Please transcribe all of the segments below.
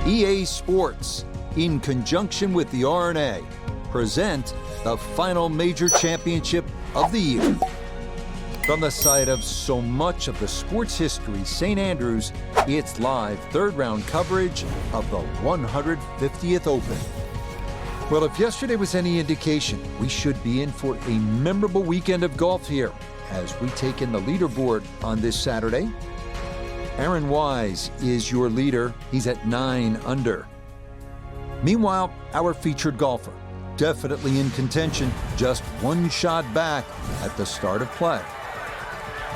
EA Sports, in conjunction with the R&A, present the final major championship of the year. From the site of so much of the sports history, St. Andrews, it's live third-round coverage of the 150th Open. Well, if yesterday was any indication, we should be in for a memorable weekend of golf here as we take in the leaderboard on this Saturday. Aaron Wise is your leader. He's at 9 under. Meanwhile, our featured golfer, definitely in contention, just one shot back at the start of play.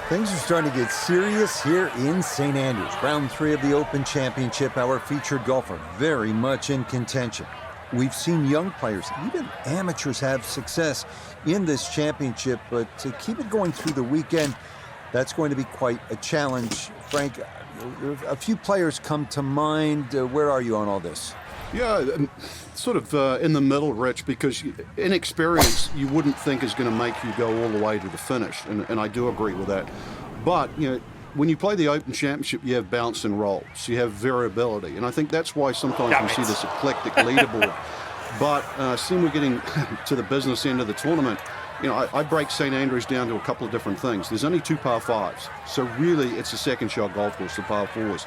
Things are starting to get serious here in St. Andrews. Round 3 of the Open Championship, our featured golfer very much in contention. We've seen young players, even amateurs, have success in this championship, but to keep it going through the weekend, that's going to be quite a challenge. Frank, a few players come to mind. Where are you on all this? Yeah, sort of in the middle, Rich, because inexperience you wouldn't think is going to make you go all the way to the finish, and I do agree with that. But, you know, when you play the Open Championship, you have bounce and roll, so you have variability, and I think that's why sometimes we see this eclectic leaderboard. But seeing we're getting to the business end of the tournament, you know, I break St. Andrews down to a couple of different things. There's only 2 par 5s, so really it's a second shot golf course, the par 4s.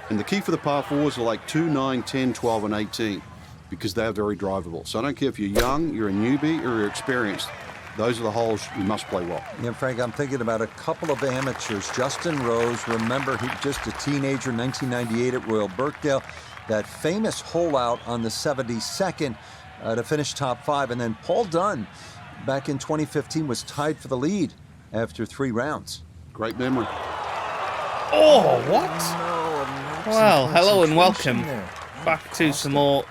And the key for the par 4s are like 2, 9, 10, 12, and 18, because they're very drivable. So I don't care if you're young, you're a newbie, or you're experienced. Those are the holes you must play well. Yeah, Frank, I'm thinking about a couple of amateurs. Justin Rose, remember, he just a teenager, 1998 at Royal Birkdale. That famous hole out on the 72nd to finish top 5. And then Paul Dunn, back in 2015, was tied for the lead after 3 rounds. Great memory. Oh, what? Well, hello and welcome back to some more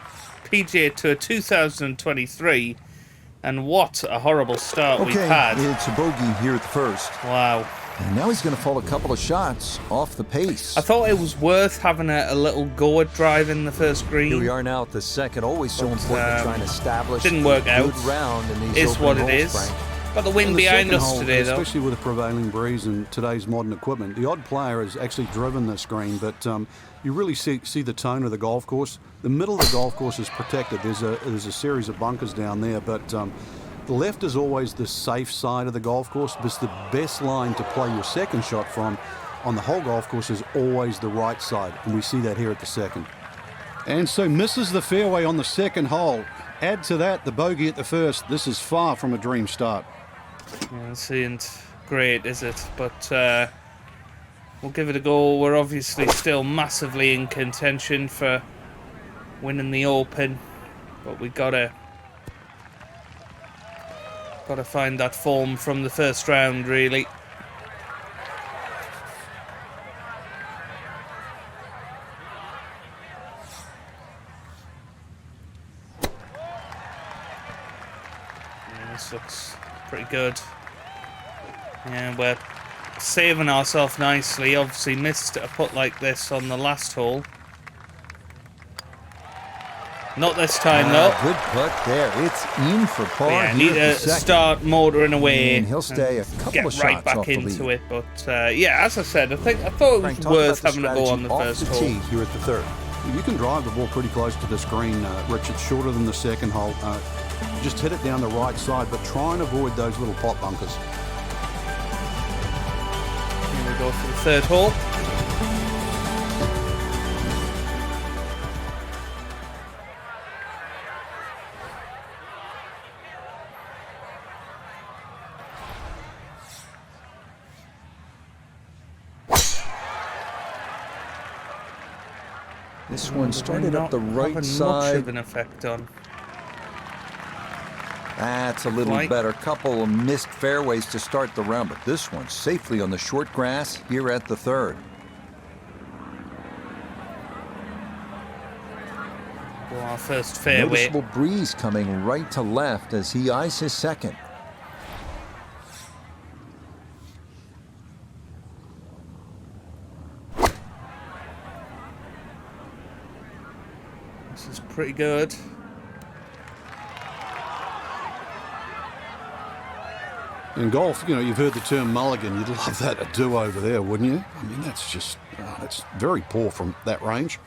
PGA Tour 2023. And what a horrible start we've had. It's a bogey here at first. Wow. And now he's going to fall a couple of shots off the pace. I thought it was worth having a little go at drive in the first green. Here we are now at the second. Always so important to try and establish didn't work a good out. round in these Is open what holes, it is. Frank. Got the wind behind us today, though. Especially with a prevailing breeze and today's modern equipment. The odd player has actually driven this green, but you really see the tone of the golf course. The middle of the golf course is protected. There's a series of bunkers down there, but the left is always the safe side of the golf course, but it's the best line to play your second shot from on the whole golf course is always the right side, and we see that here at the second. And so misses the fairway on the second hole. Add to that the bogey at the first. This is far from a dream start. Yeah, this isn't great, is it? But we'll give it a go. We're obviously still massively in contention for winning the Open, but we gotta find that form from the first round, really. Yeah, this looks pretty good. Yeah, we're saving ourselves nicely. Obviously missed a putt like this on the last hole. Not this time, though. Good putt there. It's in for par. Yeah, need to start motoring away. And he'll stay a couple of shots right back off the into lead. it. But yeah, as I said, I thought it was worth having a go on the first hole. Here at the third. You can drive the ball pretty close to this green, Rich. It's shorter than the second hole. Just hit it down the right side, but try and avoid those little pot bunkers. Here we go for the third hole. This one started up the right Much side. of an effect on. That's a little better. Couple of missed fairways to start the round, but this one safely on the short grass here at the third. Well, our first fairway. Noticeable breeze coming right to left as he eyes his second. This is pretty good. In golf, you know, you've heard the term mulligan. You'd love that, a do-over there, wouldn't you? I mean, that's just, that's very poor from that range.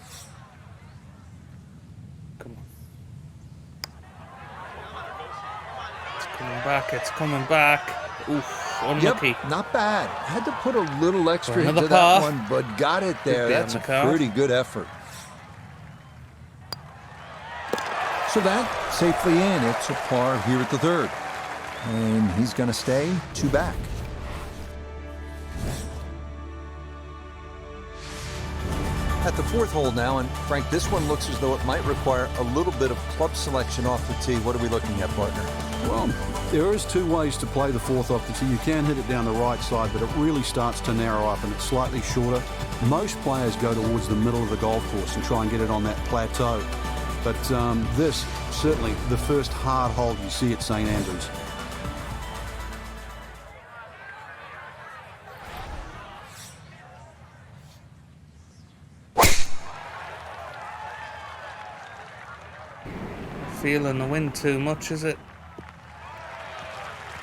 Coming back, it's coming back. Oof, unlucky. Yep, not bad. Had to put a little extra into another that par. one, but got it there. Be on That's the a card. pretty good effort. So that safely in. It's a par here at the third. And he's going to stay 2 back. At the 4th hole now, and Frank, this one looks as though it might require a little bit of club selection off the tee. What are we looking at, partner? Well, there is 2 ways to play the 4th off the tee. You can hit it down the right side, but it really starts to narrow up and it's slightly shorter. Most players go towards the middle of the golf course and try and get it on that plateau. But this, certainly the first hard hole you see at St. Andrews. Feeling the wind too much, is it?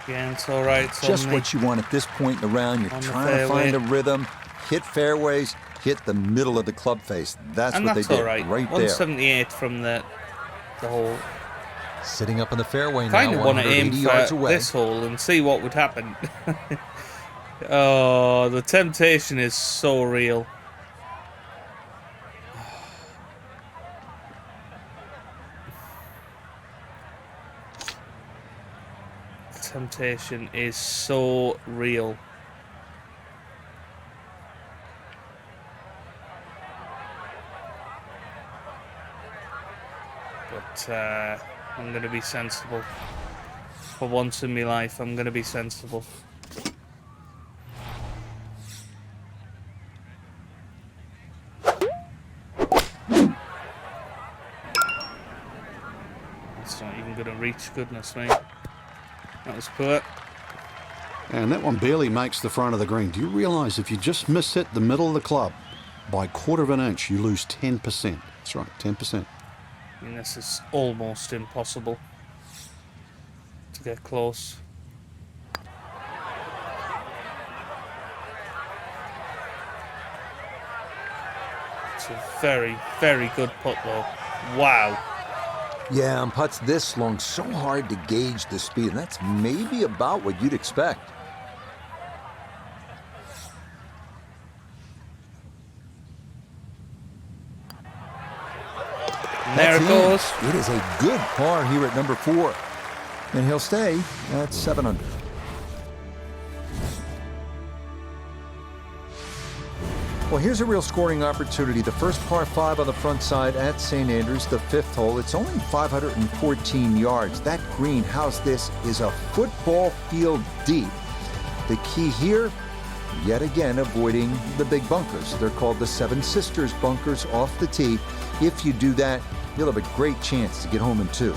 Yeah, it's all right. It's Just only what you want at this point in the round. You're on the trying to find a fairway. rhythm, hit fairways, hit the middle of the club face. That's and what that's they did all right. right there. 178 from the hole. Sitting up in the fairway now, Kind of want to aim 180 yards for away. this hole and see what would happen. Oh, the temptation is so real. The temptation is so real. But I'm going to be sensible. For once in my life, I'm going to be sensible. It's not even going to reach, goodness me. That was poor. And that one barely makes the front of the green. Do you realise if you just miss hit the middle of the club by 1/4 of an inch, you lose 10%. That's right, 10%. I mean, this is almost impossible to get close. It's a very, very good putt, though. Wow. Yeah, and putts this long, so hard to gauge the speed. And that's maybe about what you'd expect. And there it That's goes. It is a good par here at number 4. And he'll stay at 7 under. Well, here's a real scoring opportunity. The first par 5 on the front side at St. Andrews, the 5th hole. It's only 514 yards. That green, how's this, is a football field deep. The key here, yet again, avoiding the big bunkers. They're called the Seven Sisters bunkers off the tee. If you do that, you'll have a great chance to get home in 2.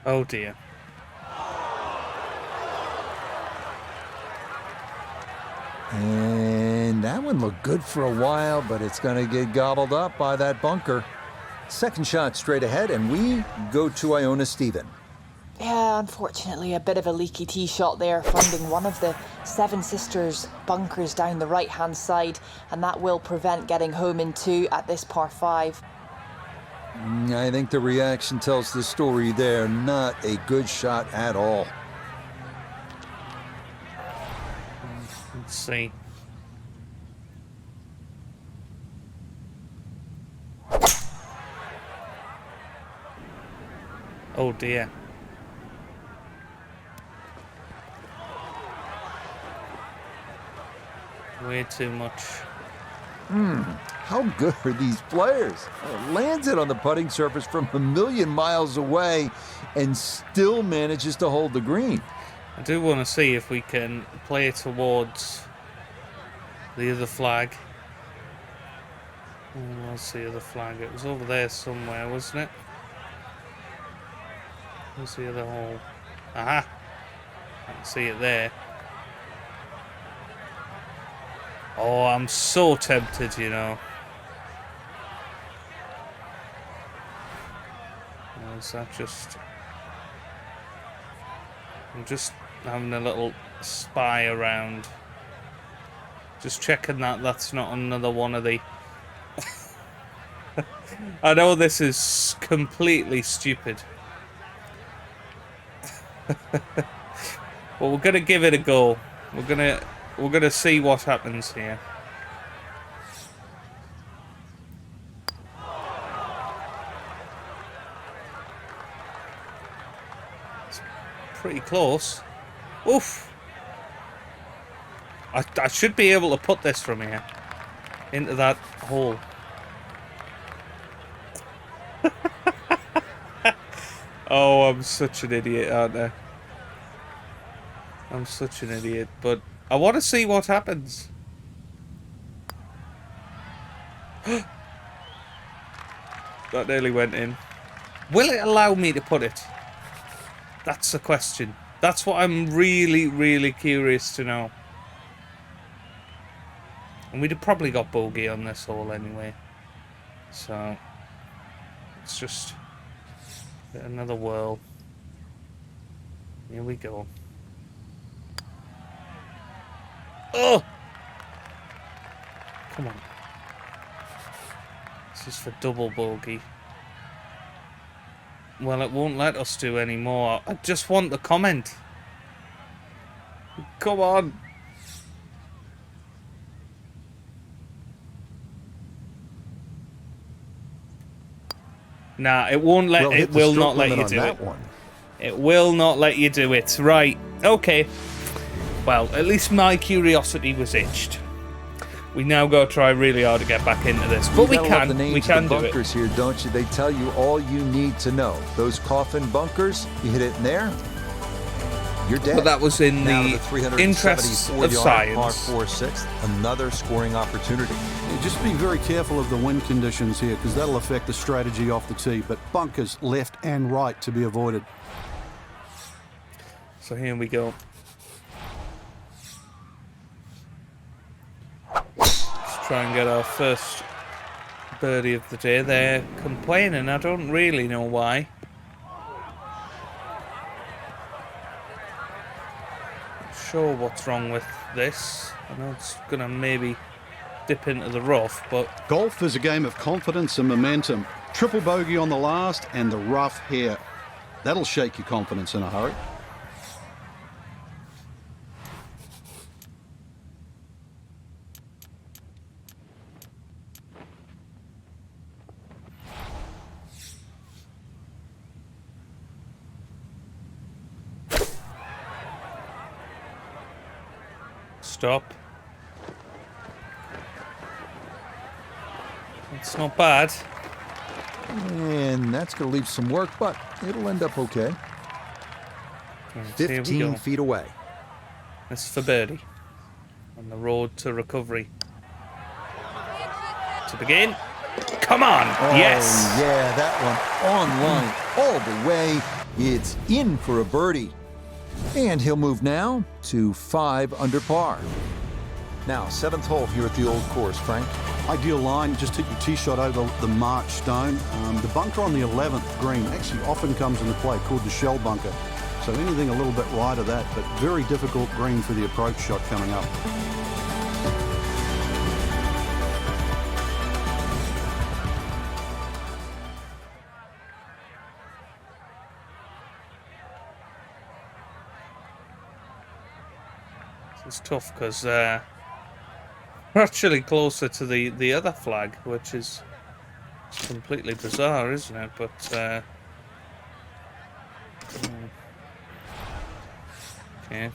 Oh dear. And that one looked good for a while, but it's going to get gobbled up by that bunker. Second shot straight ahead, and we go to Iona Stephen. Yeah, unfortunately, a bit of a leaky tee shot there, finding one of the Seven Sisters bunkers down the right-hand side, and that will prevent getting home in 2 at this par 5. I think the reaction tells the story there. Not a good shot at all. Let's see. Oh dear. Way too much. How good are these players? Lands it on the putting surface from a million miles away and still manages to hold the green. I do want to see if we can play it towards the other flag. What's the other flag? It was over there somewhere, wasn't it? Where's the other hole? Aha! I can see it there. Oh, I'm so tempted, you know. Is that just... I'm just having a little spy around. Just checking that that's not another one of the... I know this is completely stupid. But we're gonna give it a go. We're gonna see what happens here. It's pretty close. Oof. I should be able to put this from here into that hole. Oh, I'm such an idiot, aren't I? I'm such an idiot, but I want to see what happens. That nearly went in. Will it allow me to put it? That's the question. That's what I'm really, really curious to know. And we'd have probably got bogey on this hole anyway. So, it's just another whirl. Here we go. Oh! Come on. This is for double bogey. Well, it won't let us do any more. I just want the comment. Come on. Nah, it won't let. It will not let you do it. It will not let you do it. Right. Okay. Well, at least my curiosity was itched. We now got to try really hard to get back into this, but we can. We can do it. Bunkers here, don't you? They tell you all you need to know. Those coffin bunkers, you hit it in there, you're dead. But that was in the interests of science. Par 4 6th, another scoring opportunity. Yeah, just be very careful of the wind conditions here, because that'll affect the strategy off the tee. But bunkers left and right to be avoided. So here we go. Try and get our first birdie of the day. They're complaining. I don't really know why. Not sure what's wrong with this. I know it's gonna maybe dip into the rough, but Golf is a game of confidence and momentum. Triple bogey on the last and the rough here. That'll shake your confidence in a hurry. stop. It's not bad. And that's going to leave some work, but it'll end up okay. Right, 15 feet away. This is for birdie. On the road to recovery. To begin. Come on! Oh, yes! Yeah, that one on line all the way. It's in for a birdie. And he'll move now to 5 under par. Now, 7th hole here at the old course, Frank. Ideal line, just hit your tee shot over the march stone. The bunker on the 11th green actually often comes into play, called the shell bunker. So anything a little bit right of that, but very difficult green for the approach shot coming up. It's tough because we're actually closer to the other flag, which is completely bizarre, isn't it? But okay.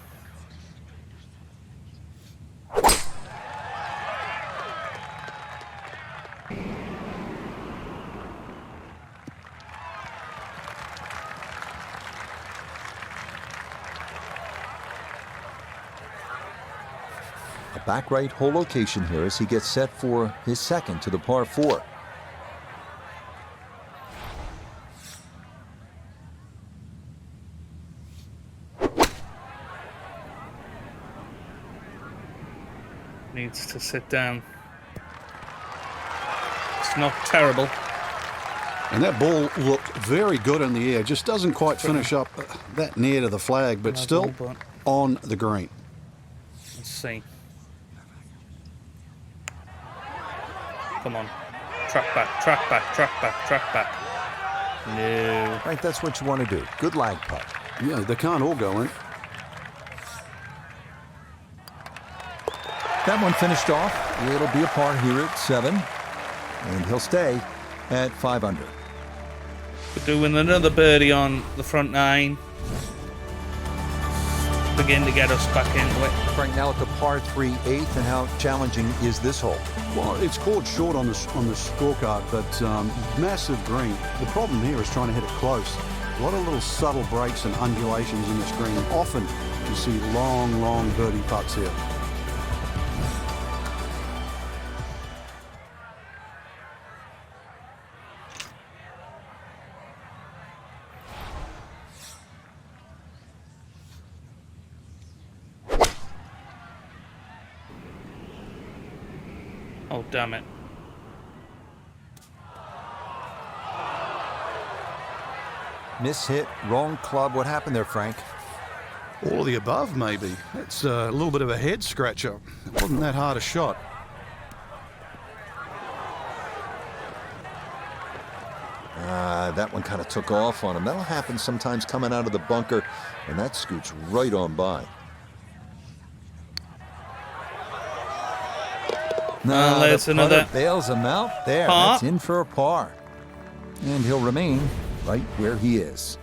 Back right hole location here as he gets set for his second to the par 4. Needs to sit down. It's not terrible. And that ball looked very good in the air. Just doesn't quite finish up that near to the flag, but still on the green. Let's see. Come on. Track back, track back, track back, track back. No. Right, that's what you want to do. Good lag putt. Yeah, they can't all go in. That one finished off. It'll be a par here at 7. And he'll stay at 5 under. We're doing another birdie on the front 9. Begin to get us back into it. Right now at the par 3 8th, and how challenging is this hole? Well, it's called short on the scorecard, but massive green. The problem here is trying to hit it close. A lot of little subtle breaks and undulations in this green. Often you see long, long birdie putts here. Oh, damn it. Mishit, wrong club. What happened there, Frank? All of the above, maybe. It's a little bit of a head scratcher. It wasn't that hard a shot. That one kind of took off on him. That'll happen sometimes coming out of the bunker, and that scoots right on by. No, there's another. Bails him out there. Par. That's in for a par. And he'll remain right where he is.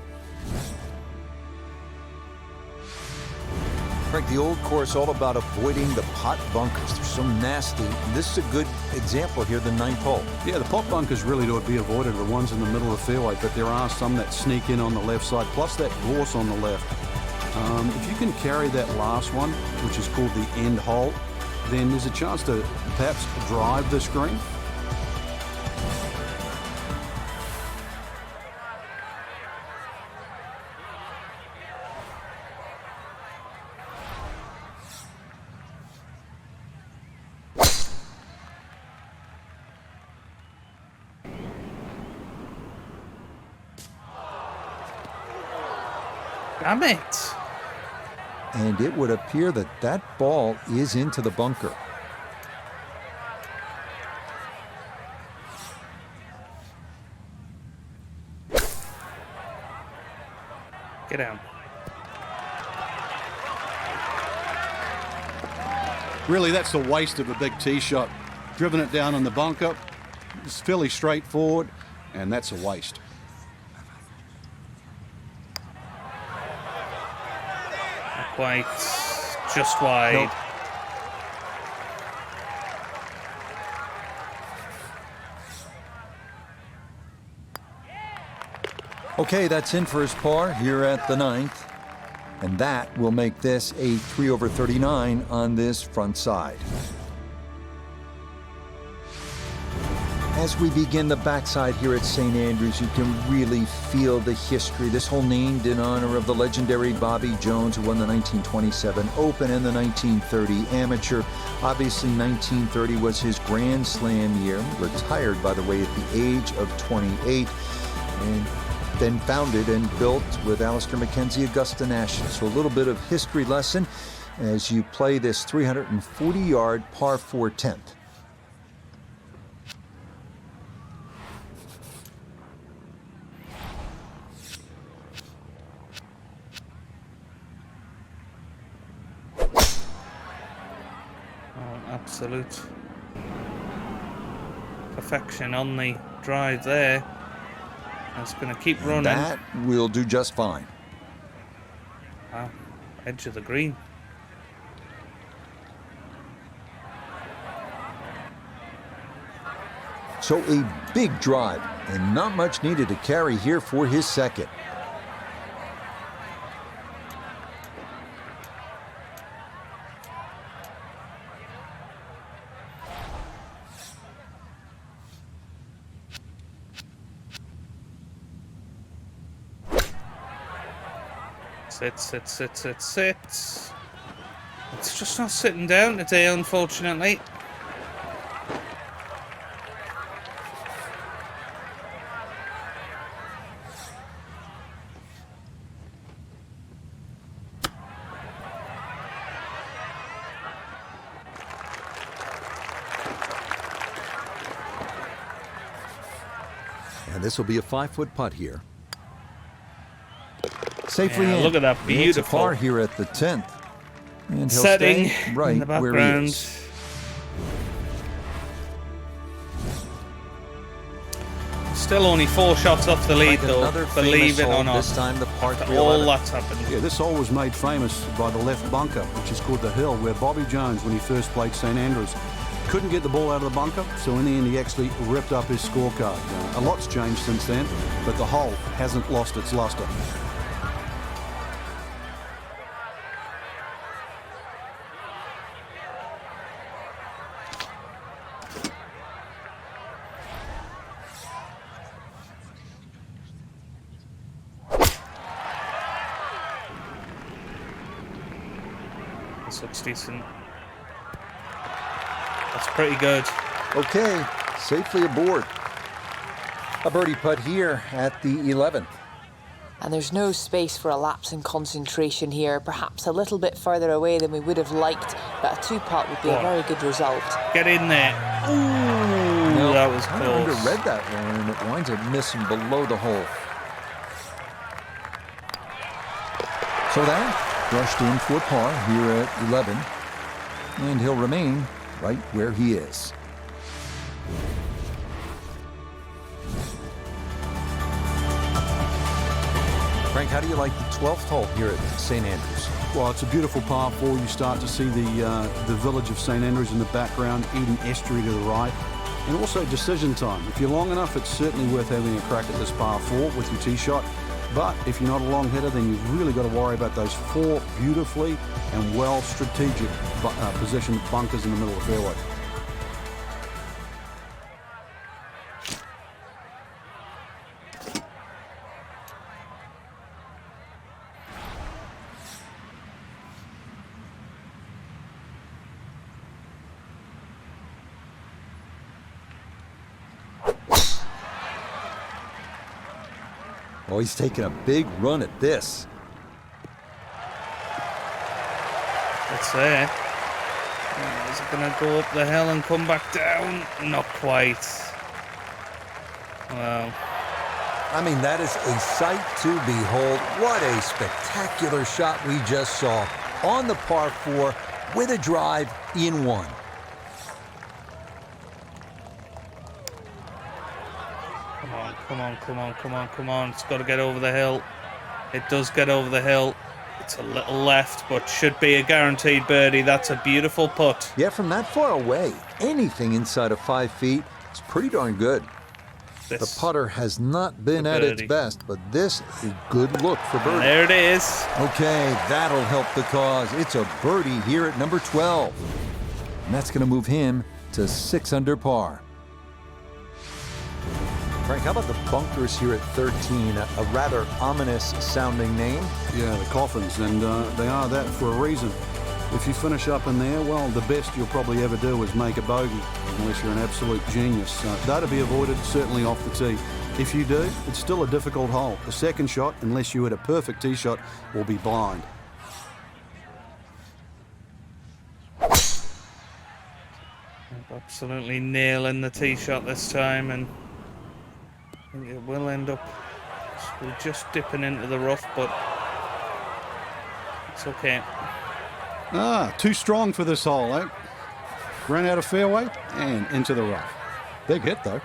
Frank, the old course all about avoiding the pot bunkers. They're so nasty. This is a good example here, the 9th hole. Yeah, the pot bunkers really to be avoided, the ones in the middle of the fairway, but there are some that sneak in on the left side, plus that gorse on the left. If you can carry that last one, which is called the end hole, then there's a chance to perhaps drive this green. Damn it. And it would appear that that ball is into the bunker. Get down. Really, that's a waste of a big tee shot. Driven it down in the bunker. It's fairly straightforward, and that's a waste. Not quite. Just wide. Nope. Okay, that's in for his par here at the 9th. And that will make this a 3 over 39 on this front side. As we begin the backside here at St. Andrews, you can really feel the history. This hole named in honor of the legendary Bobby Jones, who won the 1927 Open and the 1930 Amateur. Obviously, 1930 was his Grand Slam year. Retired, by the way, at the age of 28. And then founded and built with Alistair McKenzie Augusta National. So a little bit of history lesson as you play this 340-yard par 4 10th. Absolute perfection on the drive there. It's going to keep running. That will do just fine. Wow, edge of the green. So a big drive and not much needed to carry here for his second. Sit. It's just not sitting down today, unfortunately. And this will be a 5-foot putt here. Safely Yeah, in. look at that, He hits a beautiful. par here at the 10th. And he'll Setting stay right in the where he background. is. Still only 4 shots off the lead, though. Another Believe famous it or hole, not. This time the par 3 All 11. that's happened. Yeah, this hole was made famous by the left bunker, which is called the Hill, where Bobby Jones, when he first played St Andrews, couldn't get the ball out of the bunker, so in the end he actually ripped up his scorecard. A lot's changed since then, but the hole hasn't lost its luster. This looks decent. That's pretty good. Okay, safely aboard. A birdie putt here at the 11th. And there's no space for a lapse in concentration here, perhaps a little bit further away than we would have liked, but a 2-putt would be a very good result. Get in there. Ooh, No, that was I close. underread that one, and it winds up missing below the hole. So that brushed in for par here at 11, and he'll remain right where he is. Frank, how do you like the 12th hole here at St Andrews? Well, it's a beautiful par 4. You start to see the village of St Andrews in the background, Eden Estuary to the right, and also decision time. If you're long enough, it's certainly worth having a crack at this par 4 with your tee shot. But if you're not a long hitter, then you've really got to worry about those 4 beautifully and well strategic positioned bunkers in the middle of the fairway. Oh, he's taking a big run at this. Let's say. Is it going to go up the hill and come back down? Not quite. Wow. I mean, that is a sight to behold. What a spectacular shot we just saw on the par 4 with a drive in 1. Come on, come on, come on, come on, come on. It's got to get over the hill. It does get over the hill. It's a little left, but should be a guaranteed birdie. That's a beautiful putt. Yeah, from that far away, anything inside of 5 feet is pretty darn good. The This. putter has not been at its birdie. best, but this is a good look for And birdie. there it is. Okay, that'll help the cause. It's a birdie here at number 12. And that's going to move him to 6 under par. Frank, how about the bunkers here at 13? A rather ominous sounding name. Yeah, the coffins, and they are that for a reason. If you finish up in there, well, the best you'll probably ever do is make a bogey, unless you're an absolute genius. That'll be avoided, certainly off the tee. If you do, it's still a difficult hole. The second shot, unless you hit a perfect tee shot, will be blind. Absolutely nailing the tee shot this time, and I think it will end up. We're just dipping into the rough, but it's okay. Too strong for this hole, eh? Ran out of fairway and into the rough. Big hit, though.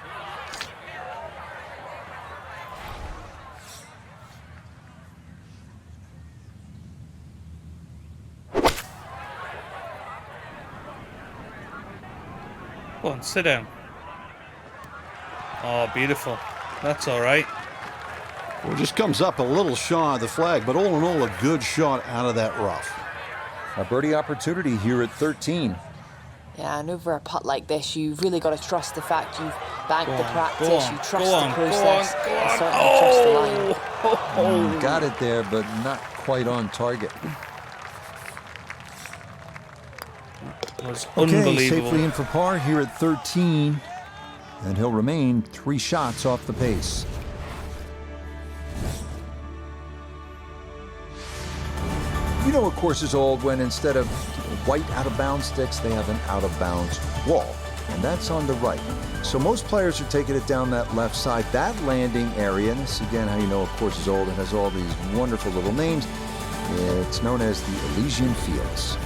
Go on, sit down. Oh, beautiful. That's all right. Well, it just comes up a little shy of the flag, but all in all, a good shot out of that rough. A birdie opportunity here at 13. Yeah, and over a putt like this, you've really got to trust the fact you've banked the on, practice, go on, you trust go the on, go process, on, go and on. certainly trust the line. Got it there, but not quite on target. It was Okay, unbelievable. safely in for par here at 13. And he'll remain 3 shots off the pace. You know, a course is old when instead of white out-of-bounds sticks, they have an out-of-bounds wall. and that's on the right. So most players are taking it down that left side. That landing area, and this again how you know a course is old, it has all these wonderful little names. It's known as the Elysian Fields.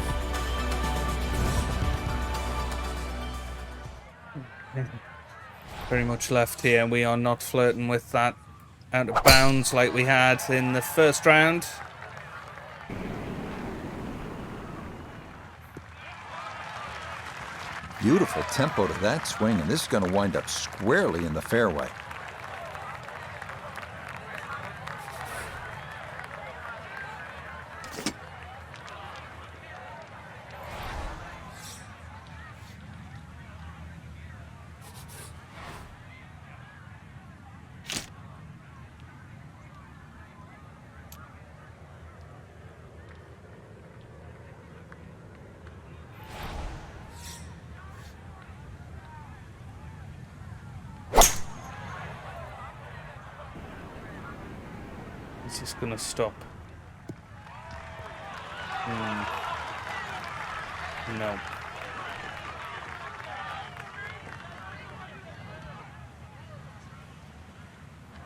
Very much left here. We are not flirting with that out of bounds like we had in the first round. Beautiful tempo to that swing, and this is going to wind up squarely in the fairway. He's just gonna stop. No.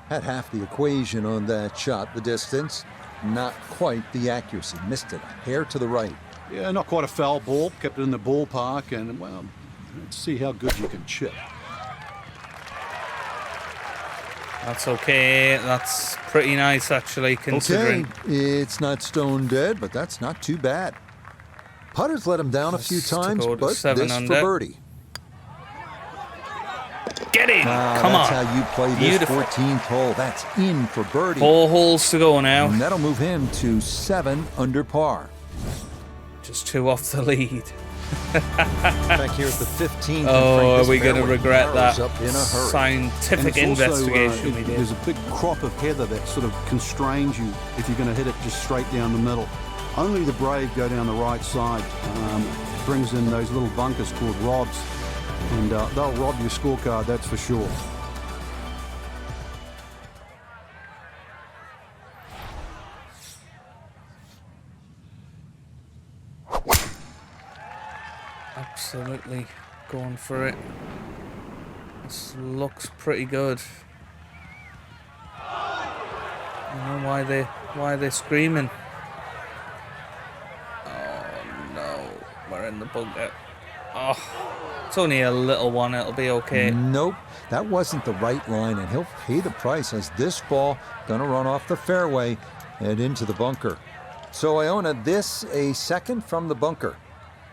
Had half the equation on that shot. The distance, not quite the accuracy. Missed it a hair to the right. Yeah, not quite a foul ball. Kept it in the ballpark, and, well, let's see how good you can chip. That's okay. That's pretty nice, actually, considering. Okay, it's not stone dead, but that's not too bad. Putters let him down a few times, but this for birdie. Get in! Come That's on. how you play this Beautiful. 14th hole. That's in for birdie. 4 holes to go now. And that'll move him to 7 under par. Just 2 off the lead. Back here at the 15th. Oh, are we going to regret that up in a hurry. scientific And it's investigation also, we did? there's a big crop of heather that sort of constrains you if you're going to hit it just straight down the middle. Only the brave go down the right side. Brings in those little bunkers called rods, and they'll rob your scorecard, that's for sure. Absolutely going for it. This looks pretty good. I don't know why they're screaming. Oh no, we're in the bunker. Oh, it's only a little one, it'll be okay. Nope, that wasn't the right line, and he'll pay the price as this ball gonna run off the fairway and into the bunker. So Iona, this a second from the bunker.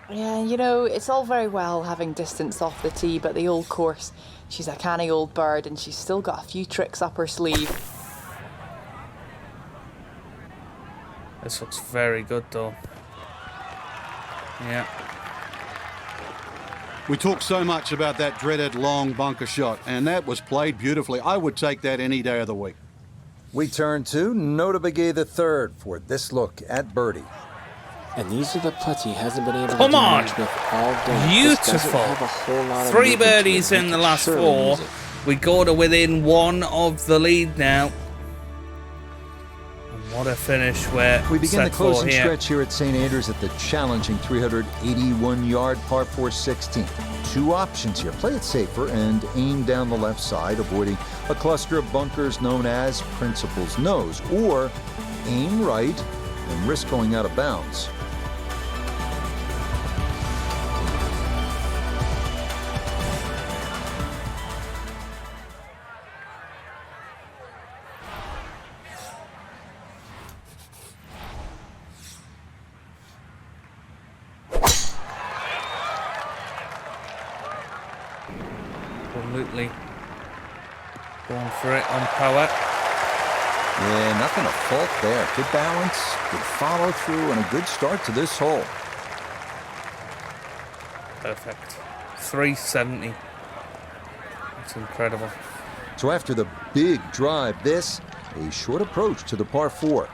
Yeah, you know, it's all very well having distance off the tee, but the old course, she's a canny old bird and she's still got a few tricks up her sleeve. This looks very good though. Yeah. We talk so much about that dreaded long bunker shot, and that was played beautifully. I would take that any day of the week. We turn to Nota Begay III for this look at birdie. And these are the putts he hasn't been able to Come do on! much with all day. Beautiful. 3 birdies in the last 4. We go to within 1 of the lead now. And what a finish we're We begin the set for closing here. stretch here at St. Andrews at the challenging 381-yard par 4 16. 2 options here. Play it safer and aim down the left side, avoiding a cluster of bunkers known as Principal's Nose, or aim right and risk going out of bounds. Absolutely. Going for it on power. Yeah, nothing to fault there. Good balance, good follow through, and a good start to this hole. Perfect. 370. That's incredible. So after the big drive, this, a short approach to the par 4.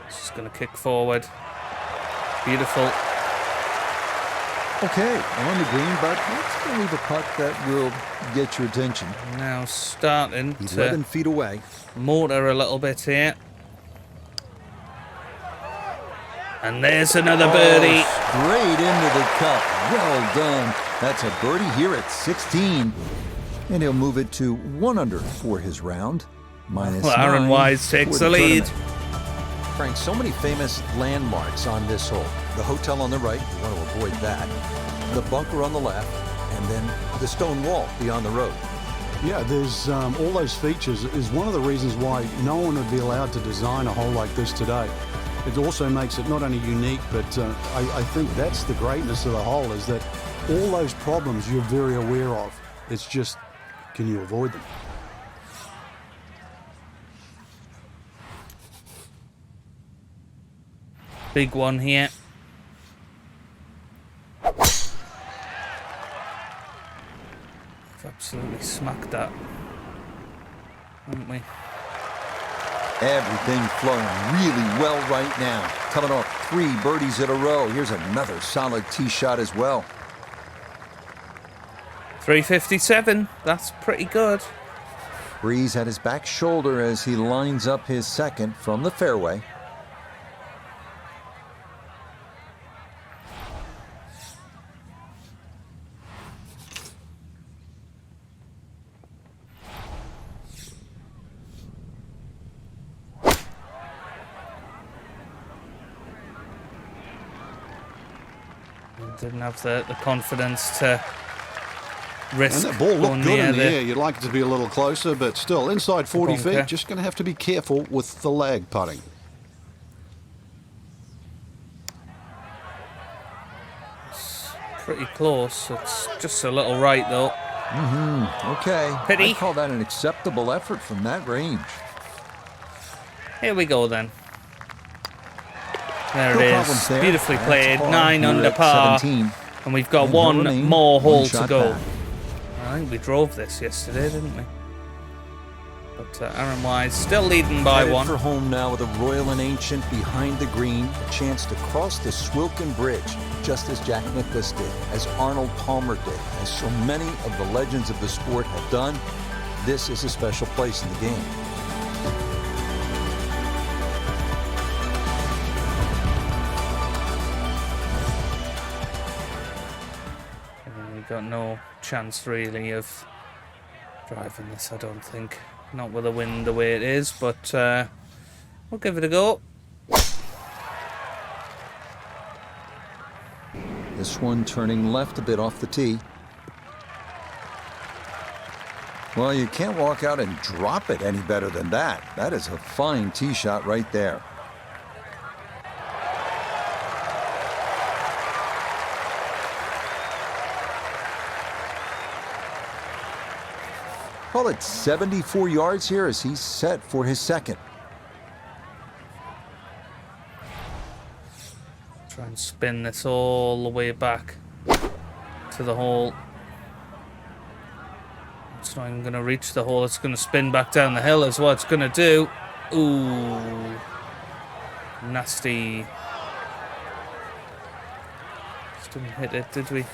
Just going to kick forward. Beautiful. Okay, on the green, but let's go leave a putt that will get your attention. Now starting 11 to feet away. motor a little bit here. And there's another birdie. Straight into the cup. Well done. That's a birdie here at 16. And he'll move it to 1 under for his round. -9 Well, Aaron Wise takes for the lead. tournament. Frank, so many famous landmarks on this hole. The hotel on the right, you want to avoid that. The bunker on the left, and then the stone wall beyond the road. Yeah, there's all those features is one of the reasons why no one would be allowed to design a hole like this today. It also makes it not only unique, but I think that's the greatness of the hole, is that all those problems you're very aware of. It's just, can you avoid them? Big one here. We've absolutely smacked that, haven't we? Everything flowing really well right now. Coming off 3 birdies in a row. Here's another solid tee shot as well. 357. That's pretty good. Breeze at his back shoulder as he lines up his second from the fairway. Didn't have the confidence to risk And that ball going looked good near in the air. You'd like it to be a little closer, but still, inside 40 bunker. feet, just going to have to be careful with the lag putting. Pretty close. It's just a little right though. Okay. Pity. I call that an acceptable effort from that range. Here we go then. There No it problems is. there. Beautifully That's played. par 9 here under at par. 17. And we've got And he'll one remain more hole one to shot go. back. I think we drove this yesterday, didn't we? But Aaron Wise still leading by Headed one. for home now with a Royal and Ancient behind the green. A chance to cross the Swilken Bridge, just as Jack Nicklaus did, as Arnold Palmer did, as so many of the legends of the sport have done. This is a special place in the game. We've got no chance really of driving this, I don't think. Not with the wind the way it is, but we'll give it a go. This one turning left a bit off the tee. Well, you can't walk out and drop it any better than that. That is a fine tee shot right there. Call it 74 yards here as he's set for his second. Try and spin this all the way back to the hole. It's not even going to reach the hole. It's going to spin back down the hill is what it's going to do. Ooh. Nasty. Just didn't hit it, did we?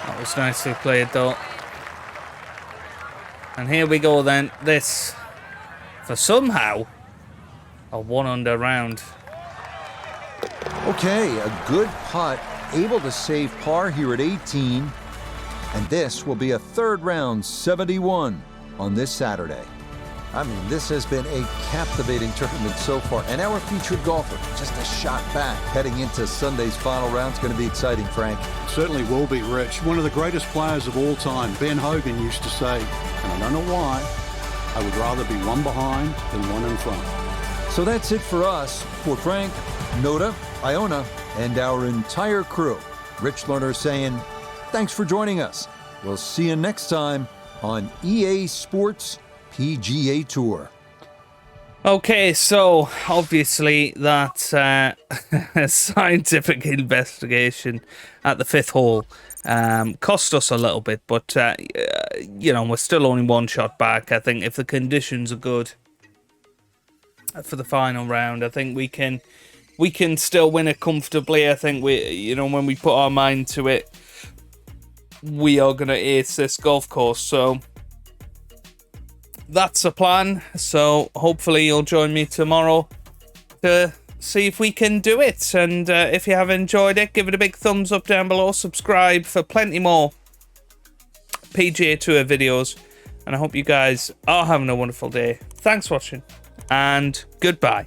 That was nicely played though. And here we go then. This, for somehow, a 1 under round. Okay, a good putt, able to save par here at 18. And this will be a third round 71 on this Saturday. I mean, this has been a captivating tournament so far. And our featured golfer, just a shot back heading into Sunday's final round. It's going to be exciting, Frank. Certainly will be, Rich. One of the greatest players of all time, Ben Hogan, used to say, and I don't know why, I would rather be one behind than one in front. So that's it for us. For Frank, Noda, Iona, and our entire crew, Rich Lerner saying, thanks for joining us. We'll see you next time on EA Sports PGA Tour. Okay, so obviously that scientific investigation at the 5th hole cost us a little bit, but you know, we're still only 1 shot back. I think if the conditions are good, for the final round. I think we can still win it comfortably. I think when we put our mind to it, we are going to ace this golf course. So that's the plan. So hopefully you'll join me tomorrow to see if we can do it. And if you have enjoyed it, give it a big thumbs up down below. Subscribe for plenty more PGA Tour videos. And I hope you guys are having a wonderful day. Thanks for watching, and goodbye.